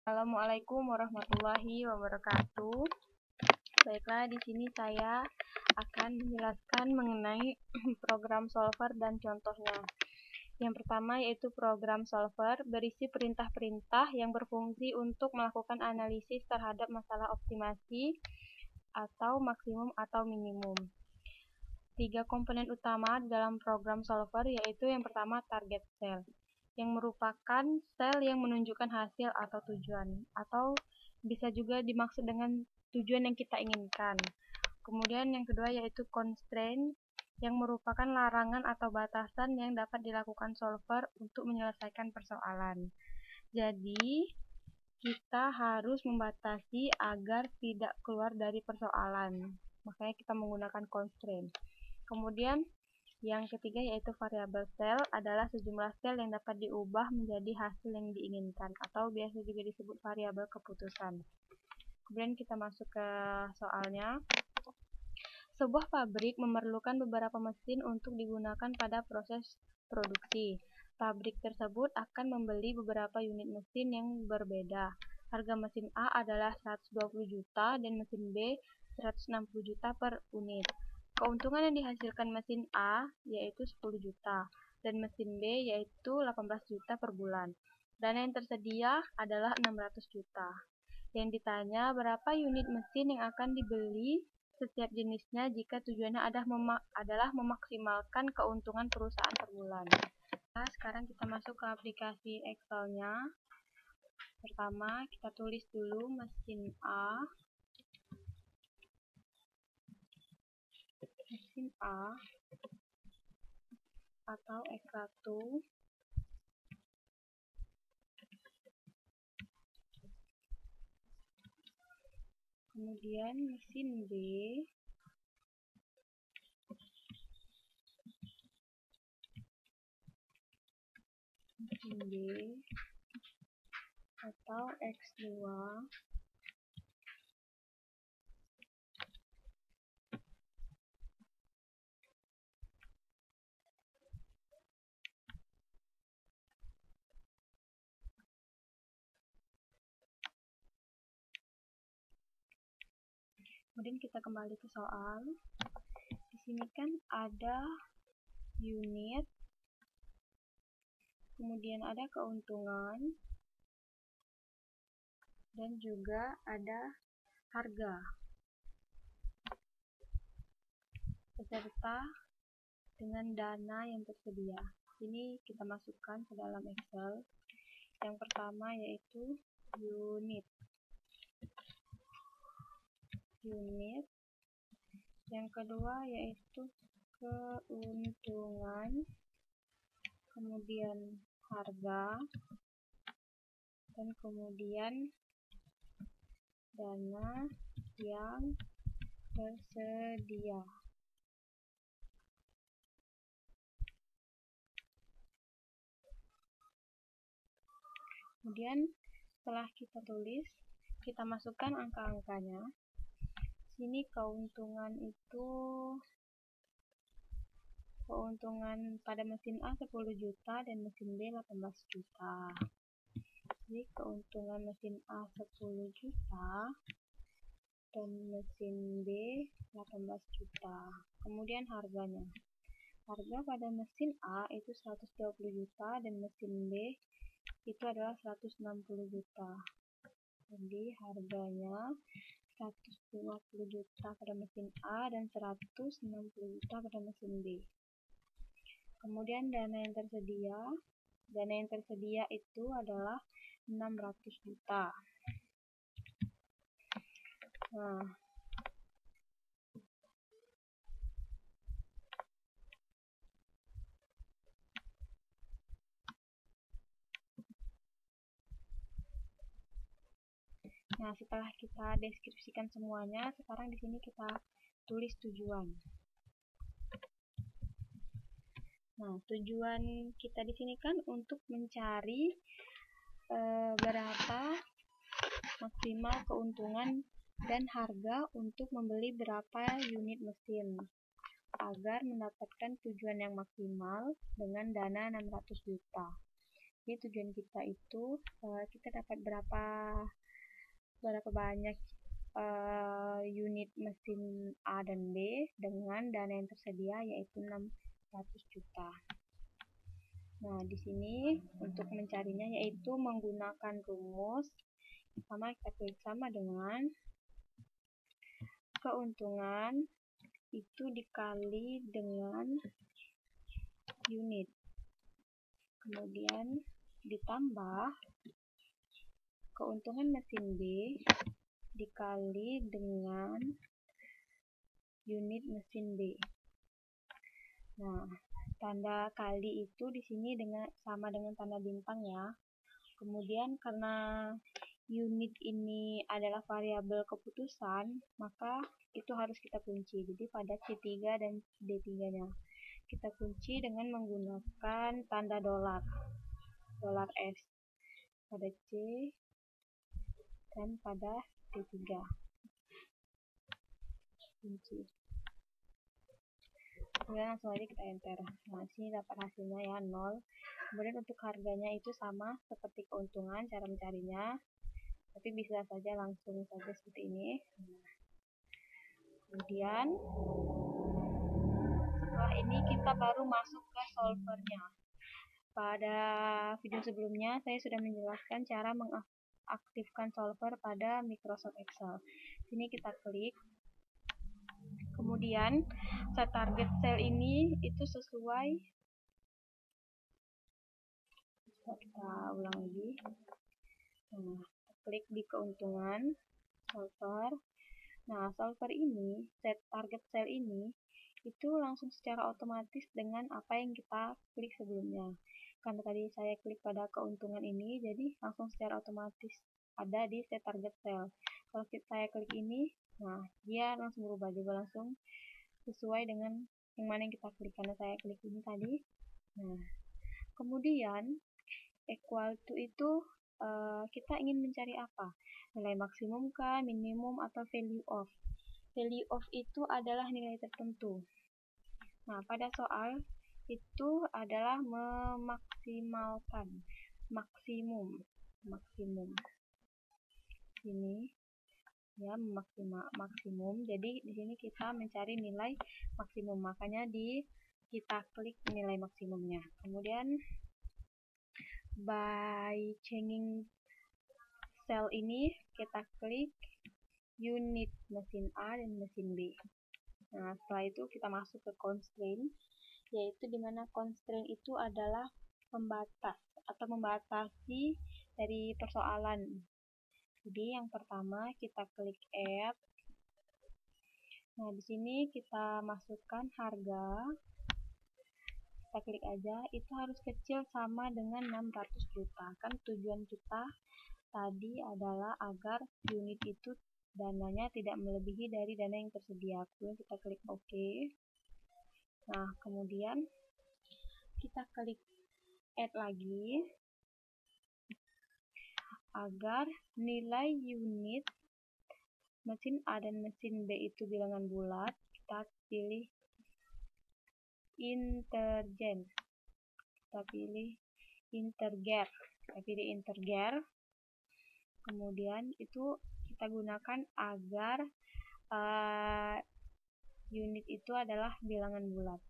Assalamualaikum warahmatullahi wabarakatuh. Baiklah, di sini saya akan menjelaskan mengenai program solver dan contohnya. Yang pertama yaitu program solver berisi perintah-perintah yang berfungsi untuk melakukan analisis terhadap masalah optimasi atau maksimum atau minimum. 3 komponen utama dalam program solver yaitu yang pertama target cell, yang merupakan sel yang menunjukkan hasil atau tujuan, atau bisa juga dimaksud dengan tujuan yang kita inginkan. Kemudian yang kedua yaitu constraint, yang merupakan larangan atau batasan yang dapat dilakukan solver untuk menyelesaikan persoalan. Jadi, kita harus membatasi agar tidak keluar dari persoalan. Makanya kita menggunakan constraint. Kemudian yang ketiga yaitu variabel sel adalah sejumlah sel yang dapat diubah menjadi hasil yang diinginkan atau biasa juga disebut variabel keputusan. Kemudian kita masuk ke soalnya. Sebuah pabrik memerlukan beberapa mesin untuk digunakan pada proses produksi. Pabrik tersebut akan membeli beberapa unit mesin yang berbeda. Harga mesin A adalah 120 juta dan mesin B 160 juta per unit. Keuntungan yang dihasilkan mesin A yaitu 10 juta dan mesin B yaitu 18 juta per bulan. Dana yang tersedia adalah 600 juta. Yang ditanya berapa unit mesin yang akan dibeli setiap jenisnya jika tujuannya adalah memaksimalkan keuntungan perusahaan per bulan. Nah, sekarang kita masuk ke aplikasi Excel-nya. Pertama, kita tulis dulu mesin A. Mesin A atau X1. Kemudian mesin B. Mesin B atau X2. Kemudian kita kembali ke soal. Di sini kan ada unit, kemudian ada keuntungan, dan juga ada harga, beserta dengan dana yang tersedia. Ini kita masukkan ke dalam Excel. Yang pertama yaitu unit. Yang kedua yaitu keuntungan, kemudian harga, dan kemudian dana yang tersedia. Kemudian setelah kita tulis, kita masukkan angka-angkanya. Sini keuntungan pada mesin A 10 juta dan mesin B 18 juta. Jadi keuntungan mesin A 10 juta dan mesin B 18 juta. Kemudian harganya. Harga pada mesin A itu 120 juta dan mesin B itu adalah 160 juta. Jadi harganya 120 juta pada mesin A dan 160 juta pada mesin B. Kemudian dana yang tersedia. Dana yang tersedia itu adalah 600 juta. Nah, setelah kita deskripsikan semuanya, sekarang di sini kita tulis tujuan. Nah, tujuan kita di sini kan untuk mencari berapa maksimal keuntungan dan harga untuk membeli berapa unit mesin agar mendapatkan tujuan yang maksimal dengan dana 600 juta. Jadi tujuan kita itu kita dapat berapa banyak unit mesin A dan B dengan dana yang tersedia yaitu 600 juta. Nah, di sini untuk mencarinya yaitu menggunakan rumus sama kita klik sama dengan keuntungan itu dikali dengan unit. Kemudian ditambah keuntungan mesin B dikali dengan unit mesin B. Nah, tanda kali itu di sini sama dengan tanda bintang ya. Kemudian karena unit ini adalah variabel keputusan, maka itu harus kita kunci. Jadi pada C3 dan D3-nya kita kunci dengan menggunakan tanda dolar S pada C dan pada D3. Kunci. Kemudian langsung aja kita enter. Nah, sini dapat hasilnya ya 0. Kemudian untuk harganya itu sama seperti keuntungan, cara mencarinya. Tapi bisa saja langsung saja seperti ini. Kemudian setelah ini kita baru masuk ke solvernya. Pada video sebelumnya saya sudah menjelaskan cara mengaktifkan solver pada Microsoft Excel. Sini kita klik. Kemudian set target cell ini itu sesuai, kita ulang lagi. Nah, klik di keuntungan solver. Nah, solver ini, set target cell ini itu langsung secara otomatis dengan apa yang kita klik sebelumnya. Karena tadi saya klik pada keuntungan ini, jadi langsung secara otomatis ada di set target cell. Kalau saya klik ini, nah dia langsung berubah juga, langsung sesuai dengan yang mana yang kita klik, karena saya klik ini tadi. Nah, kemudian equal to itu kita ingin mencari apa? Nilai maksimum kah, minimum, atau value of? Value of itu adalah nilai tertentu. Nah, pada soal itu adalah memaksimalkan maksimum. Ini ya maksimum. Jadi di sini kita mencari nilai maksimum, makanya kita klik nilai maksimumnya. Kemudian by changing cell ini kita klik unit mesin A dan mesin B. Nah, setelah itu kita masuk ke constraint, yaitu dimana constraint itu adalah pembatas atau membatasi dari persoalan. Jadi yang pertama kita klik add. Nah, di sini kita masukkan harga. Kita klik aja, itu harus kecil sama dengan 600 juta. Kan tujuan kita tadi adalah agar unit itu dananya tidak melebihi dari dana yang tersedia. Kemudian kita klik OK. Nah, kemudian kita klik add lagi agar nilai unit mesin A dan mesin B itu bilangan bulat. Kita pilih integer. Kita pilih integer. Kemudian itu kita gunakan agar unit itu adalah bilangan bulat.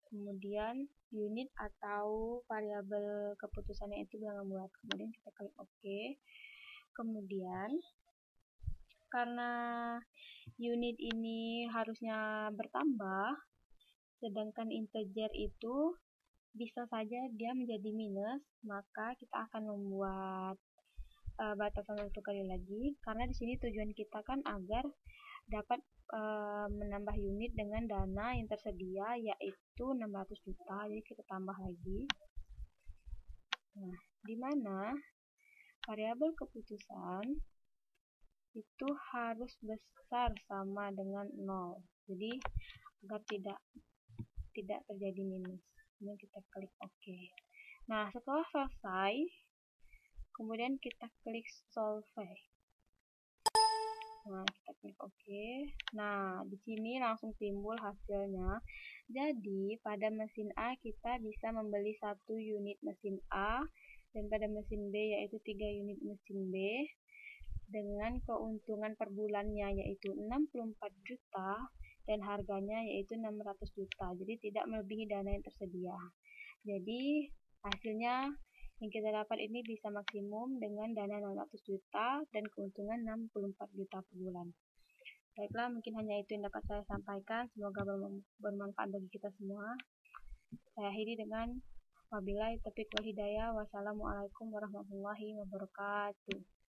Kemudian unit atau variabel keputusannya itu bilangan bulat. Kemudian kita klik OK. Kemudian karena unit ini harusnya bertambah, sedangkan integer itu bisa saja dia menjadi minus, maka kita akan membuat batasan satu kali lagi, karena di sini tujuan kita kan agar dapat menambah unit dengan dana yang tersedia yaitu 600 juta. Jadi kita tambah lagi. Nah, di mana variabel keputusan itu harus besar sama dengan 0. Jadi agar tidak terjadi minus. Kemudian kita klik OK. Nah, setelah selesai, kemudian kita klik solve. Nah, kita klik OK. Nah, di sini langsung timbul hasilnya. Jadi, pada mesin A kita bisa membeli 1 unit mesin A dan pada mesin B yaitu 3 unit mesin B dengan keuntungan per bulannya yaitu 64 juta dan harganya yaitu 600 juta. Jadi tidak melebihi dana yang tersedia. Jadi hasilnya yang kita dapat ini bisa maksimum dengan dana 600 juta dan keuntungan 64 juta per bulan. Baiklah, mungkin hanya itu yang dapat saya sampaikan. Semoga bermanfaat bagi kita semua. Saya akhiri dengan wabillahi taufiq wal hidayah. Wassalamualaikum warahmatullahi wabarakatuh.